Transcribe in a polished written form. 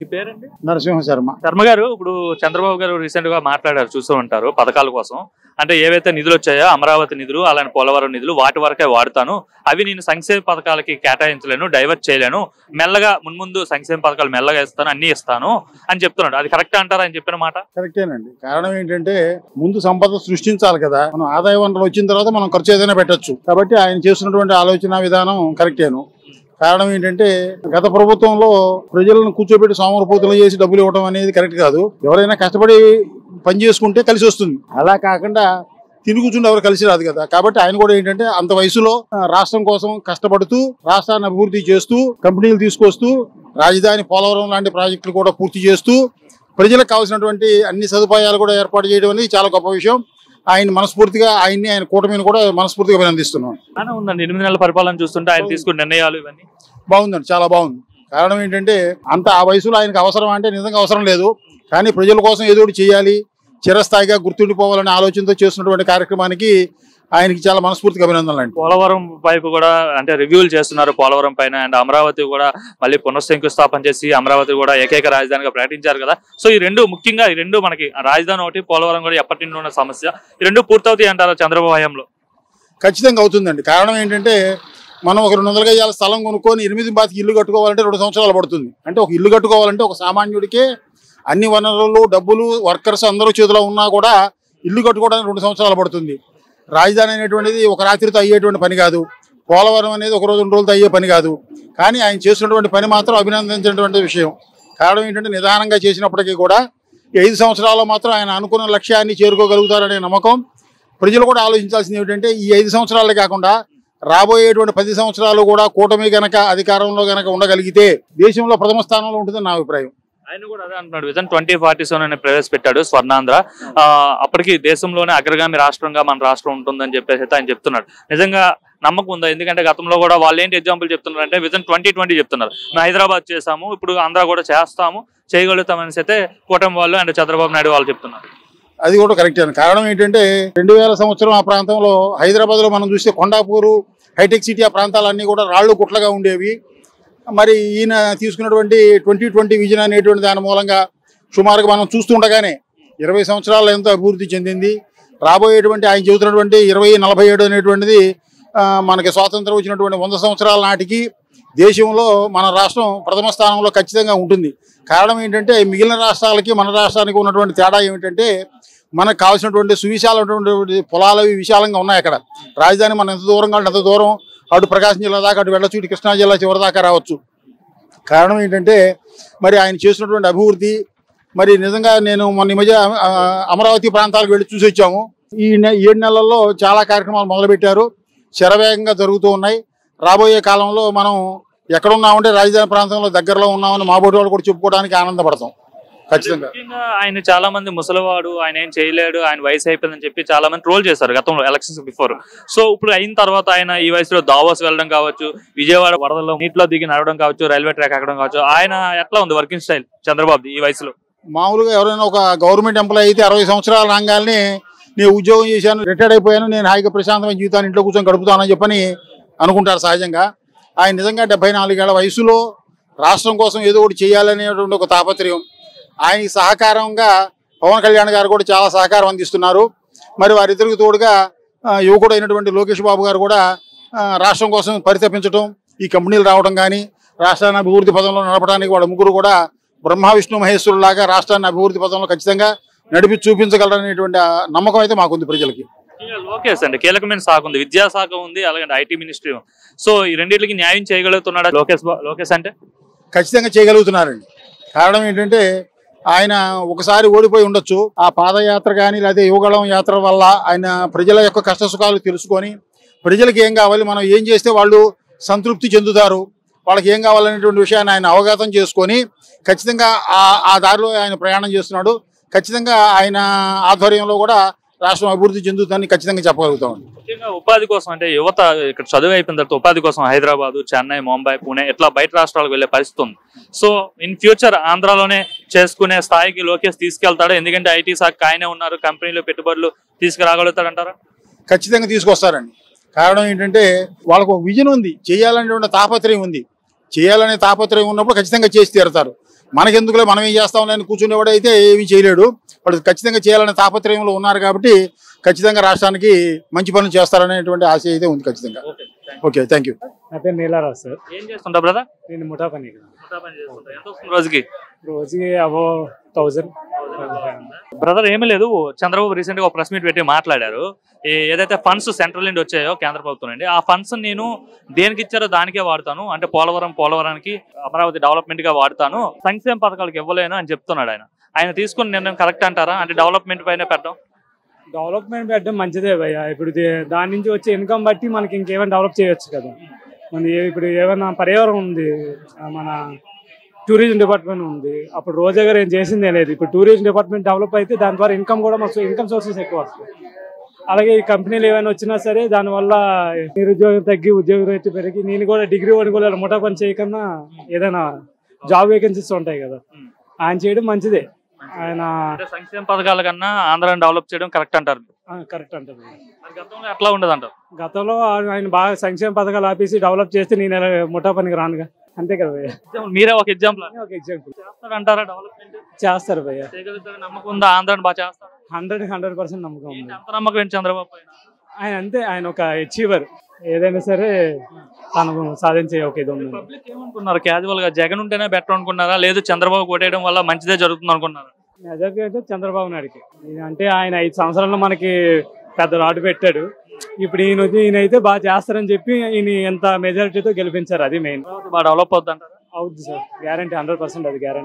మీ పేరండి? నరసింహ శర్మ. శర్మ గారు, ఇప్పుడు చంద్రబాబు గారు రీసెంట్ గా మాట్లాడారు, చూస్తూ ఉంటారు పథకాల కోసం. అంటే ఏవైతే నిధులు వచ్చాయో అమరావతి నిధులు, అలానే పోలవరం నిధులు, వాటి వరకే వాడుతాను, అవి నేను సంక్షేమ పథకాలకి కేటాయించలేను, డైవర్ట్ చేయలేను, మెల్లగా మున్ముందు సంక్షేమ పథకాలు మెల్లగా ఇస్తాను, అన్ని ఇస్తాను అని చెప్తున్నాడు. అది కరెక్ట్ అంటారా ఆయన చెప్పిన మాట? కరెక్టేనండి. కారణం ఏంటంటే ముందు సంపద సృష్టించాలి కదా. మనం ఆదాయ వనరులు వచ్చిన తర్వాత మనం ఖర్చు ఏదైనా పెట్టచ్చు. కాబట్టి ఆయన చేస్తున్నటువంటి ఆలోచన విధానం కరెక్టేను. కారణం ఏంటంటే గత ప్రభుత్వంలో ప్రజలను కూర్చోబెట్టి సోమరపోతులు చేసి డబ్బులు ఇవ్వడం అనేది కరెక్ట్ కాదు. ఎవరైనా కష్టపడి పని చేసుకుంటే కలిసి వస్తుంది. అలా కాకుండా తిని కూర్చుంటే ఎవరు కలిసి రాదు కదా. కాబట్టి ఆయన కూడా ఏంటంటే అంత వయసులో రాష్ట్రం కోసం కష్టపడుతూ రాష్ట్రాన్ని అభివృద్ధి చేస్తూ కంపెనీలు తీసుకొస్తూ రాజధాని పోలవరం లాంటి ప్రాజెక్టులు కూడా పూర్తి చేస్తూ ప్రజలకు కావాల్సినటువంటి అన్ని సదుపాయాలు కూడా ఏర్పాటు చేయడం అనేది చాలా గొప్ప విషయం. ఆయన మనస్ఫూర్తిగా ఆయన కూటమిని కూడా మనస్ఫూర్తిగా అభినందిస్తున్నాం. ఉందండి 8 నెలల పరిపాలన చూస్తుంటే ఆయన తీసుకున్న నిర్ణయాలు ఇవన్నీ బాగుందండి, చాలా బాగుంది. కారణం ఏంటంటే అంత ఆ వయసులో ఆయనకు అవసరం అంటే నిజంగా అవసరం లేదు, కానీ ప్రజల కోసం ఏదో ఒకటి చేయాలి, చిరస్థాయిగా గుర్తుండిపోవాలనే ఆలోచనతో చేస్తున్నటువంటి కార్యక్రమానికి ఆయనకి చాలా మనస్ఫూర్తిగా అభినందనలు అండి. పోలవరం వైపు కూడా అంటే రివ్యూలు చేస్తున్నారు పోలవరం పైన, అండ్ అమరావతి కూడా మళ్ళీ పునఃశంకుస్థాపన చేసి అమరావతి కూడా ఏకైక రాజధానిగా ప్రకటించారు కదా. సో ఈ రెండు ముఖ్యంగా మనకి రాజధాని ఒకటి, పోలవరం కూడా ఎప్పటి నుండి ఉన్న సమస్య, ఈ రెండు పూర్తవుతాయి అంటారా చంద్రబాబు హయాంలో? ఖచ్చితంగా అవుతుందండి. కారణం ఏంటంటే మనం ఒక 200 గజాల స్థలం కొనుక్కొని 8 బాతికి ఇల్లు కట్టుకోవాలంటే 2 సంవత్సరాలు పడుతుంది. అంటే ఒక ఇల్లు కట్టుకోవాలంటే ఒక సామాన్యుడికే అన్ని వనరులు, డబ్బులు, వర్కర్స్ అందరూ చేతిలో ఉన్నా కూడా ఇల్లు కట్టుకోవడానికి 2 సంవత్సరాలు పడుతుంది. రాజధాని అనేటువంటిది ఒక రాత్రితో అయ్యేటువంటి పని కాదు. పోలవరం అనేది ఒక రోజు 2 రోజులతో అయ్యే పని కాదు. కానీ ఆయన చేస్తున్నటువంటి పని మాత్రం అభినందించినటువంటి విషయం. కారణం ఏంటంటే నిదానంగా చేసినప్పటికీ కూడా 5 సంవత్సరాల్లో మాత్రం ఆయన అనుకున్న లక్ష్యాన్ని చేరుకోగలుగుతారనే నమ్మకం. ప్రజలు కూడా ఆలోచించాల్సింది ఏమిటంటే ఈ 5 సంవత్సరాలే కాకుండా రాబోయేటువంటి 10 సంవత్సరాలు కూడా కూటమి గనక అధికారంలో గనక ఉండగలిగితే దేశంలో ప్రథమ స్థానంలో ఉంటుందని నా అభిప్రాయం. ఆయన కూడా అదే అంటున్నాడు. విజన్ 2047 అని ప్రవేశపెట్టాడు స్వర్ణాంధ్ర. అప్పటికి దేశంలోనే అగ్రగామి రాష్ట్రంగా మన రాష్ట్రం ఉంటుందని చెప్పేసి ఆయన చెప్తున్నాడు. నిజంగా నమ్మకం ఉందా? ఎందుకంటే గతంలో కూడా వాళ్ళు ఏంటి ఎగ్జాంపుల్ చెప్తున్నారు అంటే విజన్ 2020 చెప్తున్నారు. మేము హైదరాబాద్ చేసాము, ఇప్పుడు ఆంధ్ర కూడా చేస్తాము, చేయగలుగుతామని అయితే కూటమి వాళ్ళు అండ్ చంద్రబాబు నాయుడు వాళ్ళు చెప్తున్నారు. అది కూడా కరెక్టే. కారణం ఏంటంటే 2000 సంవత్సరం ఆ ప్రాంతంలో హైదరాబాద్లో మనం చూస్తే కొండాపూరు, హైటెక్ సిటీ ఆ ప్రాంతాలన్నీ కూడా రాళ్ళు గుట్లగా ఉండేవి. మరి ఈయన తీసుకున్నటువంటి 2020 విజన్ అనేటువంటి దాని మూలంగా సుమారుగా మనం చూస్తుండగానే 20 సంవత్సరాలు ఎంతో అభివృద్ధి చెందింది. రాబోయేటువంటి ఆయన చెబుతున్నటువంటి 2047 అనేటువంటిది మనకి స్వాతంత్రం వచ్చినటువంటి 100 సంవత్సరాల నాటికి దేశంలో మన రాష్ట్రం ప్రథమ స్థానంలో ఖచ్చితంగా ఉంటుంది. కారణం ఏంటంటే మిగిలిన రాష్ట్రాలకి మన రాష్ట్రానికి ఉన్నటువంటి తేడా ఏమిటంటే మనకు కావాల్సినటువంటి సువిశాలమైనటువంటి పొలాలు విశాలంగా ఉన్నాయి. అక్కడ రాజధాని మనం ఎంత దూరం కావాలి అంత దూరం, అటు ప్రకాశం జిల్లా దాకా అటు వెళ్ళొచ్చు, ఇటు కృష్ణా జిల్లా చివరి దాకా రావచ్చు. కారణం ఏంటంటే మరి ఆయన చేసినటువంటి అభివృద్ధి. మరి నిజంగా నేను మొన్న ఈ మధ్య అమరావతి ప్రాంతాలకు వెళ్ళి చూసి వచ్చాము. ఈ 7 నెలల్లో చాలా కార్యక్రమాలు మొదలుపెట్టారు, శరవేగంగా జరుగుతూ ఉన్నాయి. రాబోయే కాలంలో మనం ఎక్కడున్నామంటే రాజధాని ప్రాంతంలో దగ్గరలో ఉన్నామని మా బోటి వాళ్ళు కూడా చెప్పుకోవడానికి ఆనందపడతాం. ఖచ్చితంగా ఆయన చాలా మంది ముసలివాడు, ఆయన ఏం చేయలేడు, ఆయన వయసు అయిపోయిందని చెప్పి చాలా మంది ట్రోల్ చేశారు గతంలో ఎలక్షన్స్ బిఫోర్. సో ఇప్పుడు అయిన తర్వాత ఆయన ఈ వయసులో దావోస్ వెళ్ళడం కావచ్చు, విజయవాడ వరదల్లో నీటిలో దిగి నడవడం కావచ్చు, రైల్వే ట్రాక్ ఎక్కడం కావచ్చు, ఆయన ఎట్లా ఉంది వర్కింగ్ స్టైల్ చంద్రబాబు ఈ వయసులో? మామూలుగా ఎవరైనా ఒక గవర్నమెంట్ ఎంప్లాయీ అయితే 60 సంవత్సరాల రంగాల్ని నేను ఉద్యోగం చేశాను, రిటైర్డ్ అయిపోయాను, నేను హాయిగా ప్రశాంతమైన జీవితాన్ని ఇంట్లో కూర్చొని గడుపుతానని చెప్పని అనుకుంటారు సహజంగా. ఆయన నిజంగా 74 ఏళ్ల వయసులో రాష్ట్రం కోసం ఏదో ఒకటి చేయాలనేటువంటి ఒక తాపత్రయం. ఆయనకి సహకారంగా పవన్ కళ్యాణ్ గారు కూడా చాలా సహకారం అందిస్తున్నారు. మరి వారిద్దరికి తోడుగా యువకుడు అయినటువంటి లోకేష్ బాబు గారు కూడా రాష్ట్రం కోసం పరితపించడం, ఈ కంపెనీలు రావడం కానీ రాష్ట్రాన్ని అభివృద్ధి పదంలో నడపడానికి వాళ్ళ ముగ్గురు కూడా బ్రహ్మ విష్ణు మహేశ్వరులాగా రాష్ట్రాన్ని అభివృద్ధి పదంలో ఖచ్చితంగా నడిపి చూపించగలరనేటువంటి నమ్మకం అయితే మాకుంది ప్రజలకి. లోకేష్ అండి కీలకమైన శాఖ ఉంది, విద్యాశాఖ ఉంది, అలాగే ఐటీ మినిస్ట్రీ. సో ఈ రెండింటికి న్యాయం చేయగలుగుతున్నాడా లోకేష్ అంటే? ఖచ్చితంగా చేయగలుగుతున్నారండి. కారణం ఏంటంటే ఆయన ఒకసారి ఓడిపోయి ఉండొచ్చు, ఆ పాదయాత్ర కానీ లేదా యువగళం యాత్ర వల్ల ఆయన ప్రజల యొక్క కష్ట సుఖాలు తెలుసుకొని ప్రజలకు ఏం కావాలి, మనం ఏం చేస్తే వాళ్ళు సంతృప్తి చెందుతారు, వాళ్ళకి ఏం కావాలనేటువంటి విషయాన్ని ఆయన అవగాహన చేసుకొని ఖచ్చితంగా ఆ దారిలో ఆయన ప్రయాణం చేస్తున్నాడు. ఖచ్చితంగా ఆయన ఆధ్వర్యంలో కూడా రాష్ట్రం అభివృద్ధి చెందుతుందని ఖచ్చితంగా చెప్పగలుగుతామండి. ముఖ్యంగా ఉపాధి కోసం అంటే యువత ఇక్కడ చదువు అయిపోయిన తర్వాత ఉపాధి కోసం హైదరాబాద్, చెన్నై, ముంబై, పూణే ఇట్లా బయట రాష్ట్రాలకు వెళ్లే పరిస్థితి ఉంది. సో ఇన్ ఫ్యూచర్ ఆంధ్రాలోనే చేసుకునే స్థాయికి లోకేష్ తీసుకెళ్తాడు, ఎందుకంటే ఐటీ శాఖ ఆయనే ఉన్నారు, కంపెనీలో పెట్టుబడులు తీసుకురాగలుగుతాడంటారా? ఖచ్చితంగా తీసుకొస్తారండి. కారణం ఏంటంటే వాళ్ళకు ఒక విజన్ ఉంది, చేయాలనేటువంటి తాపత్రయం ఉంది. చేయాలనే తాపత్రయం ఉన్నప్పుడు ఖచ్చితంగా చేసి తీరుతారు. మనకెందుకులే మనం ఏం చేస్తాంలే అని కూర్చునేవాడు అయితే ఏమీ చేయలేడు. వాళ్ళు ఖచ్చితంగా చేయాలనే తాపత్రయంలో ఉన్నారు కాబట్టి ఖచ్చితంగా రాష్ట్రానికి మంచి పనులు చేస్తారనేటువంటి ఆశ అయితే ఉంది ఖచ్చితంగా. Okay, thank you. నా పేరు నీలారావు సార్. ఏం చేస్తుంటా బ్రదర్? నేను ముఠా పని. ఎంత వస్తుంది రోజుకి? రోజుకి అబో 1000. బ్రదర్ ఏమీ లేదు, చంద్రబాబు రీసెంట్ గా ఒక ప్రెస్ మీట్ పెట్టి మాట్లాడారు. ఏదైతే ఫండ్స్ సెంట్రల్ నుండి వచ్చాయో కేంద్ర ప్రభుత్వం నుండి, ఆ ఫండ్స్ నేను దేనికి ఇచ్చారో దానికే వాడతాను, అంటే పోలవరానికి అమరావతి డెవలప్మెంట్ గా వాడతాను, సంక్షేమ పథకాలకు ఇవ్వలేను అని చెప్తున్నాడు. ఆయన తీసుకున్న నిర్ణయం కరెక్ట్ అంటారా? అంటే డెవలప్మెంట్ పైన పెట్టడం మంచిదే భయ్య. ఇప్పుడు దాని నుంచి వచ్చే ఇన్కమ్ బట్టి మనకి ఇంకేమైనా డెవలప్ చేయొచ్చు కదా. మన ఇప్పుడు ఏమైనా పర్యావరణం ఉంది, మన టూరిజం డిపార్ట్మెంట్ ఉంది. అప్పుడు రోజా గారు ఏం చేసిందే లేదు. ఇప్పుడు టూరిజం డిపార్ట్మెంట్ డెవలప్ అయితే దాని ద్వారా ఇన్కమ్ కూడా మాకు ఇన్కమ్ సోర్సెస్ ఎక్కువ వస్తాయి. అలాగే ఈ కంపెనీలు ఏమైనా వచ్చినా సరే దానివల్ల నిరుద్యోగం తగ్గి ఉద్యోగం రేటు పెరిగి, నేను కూడా డిగ్రీ వాడుకోలేదు, ముఠా పని చేయకన్నా ఏదైనా జాబ్ వేకెన్సీస్ ఉంటాయి కదా, ఆయన చేయడం మంచిదే. ఆయన సంక్షేమ పథకాల కన్నా ఆంధ్రాని డెవలప్ చేయడం కరెక్ట్ అంటారు. కరెక్ట్ అంటారు. గతంలో ఎట్లా ఉండదు అంటారు? గతంలో ఆయన బాగా సంక్షేమ పథకాలు ఆపేసి డెవలప్ చేస్తే నేను ముఠా పనికి రానుగా, అంతే కదా భయ్య. మీరే ఒక ఎగ్జాంపుల్ చేస్తారంటారా? డెవలప్మెంట్ చేస్తారు భయ్య. నమ్మకం ఉందా ఆంధ్రాని బాగా చేస్తారు? 100% నమ్మకం ఉంది. అంత నమ్మకం ఏంటి చంద్రబాబు పైన? ఆయన అంతే, ఆయన ఒక అచీవర్. ఏదైనా సరే తను సాధించే ఒక ఇది ఉంది. పబ్లిక్ ఏమనుకున్నారు? క్యాజువల్ గా జగన్ ఉంటేనే బెటర్ అనుకున్నారా, లేదు చంద్రబాబు కొట్టేయడం వల్ల మంచిదే జరుగుతుంది అనుకున్నారా? మెజారిటీ అయితే చంద్రబాబు నాయుడుకి. అంటే ఆయన 5 సంవత్సరాల్లో మనకి పెద్ద రాటు పెట్టాడు. ఇప్పుడు ఈయనైతే బాగా చేస్తారని చెప్పి ఈయన ఎంత మెజారిటీతో గెలిపించారు, అది మెయిన్. బాగా డెవలప్ అవుతుంది అంటారా? అవుద్ది సార్, గ్యారంటీ 100%. అది గ్యారంటీ.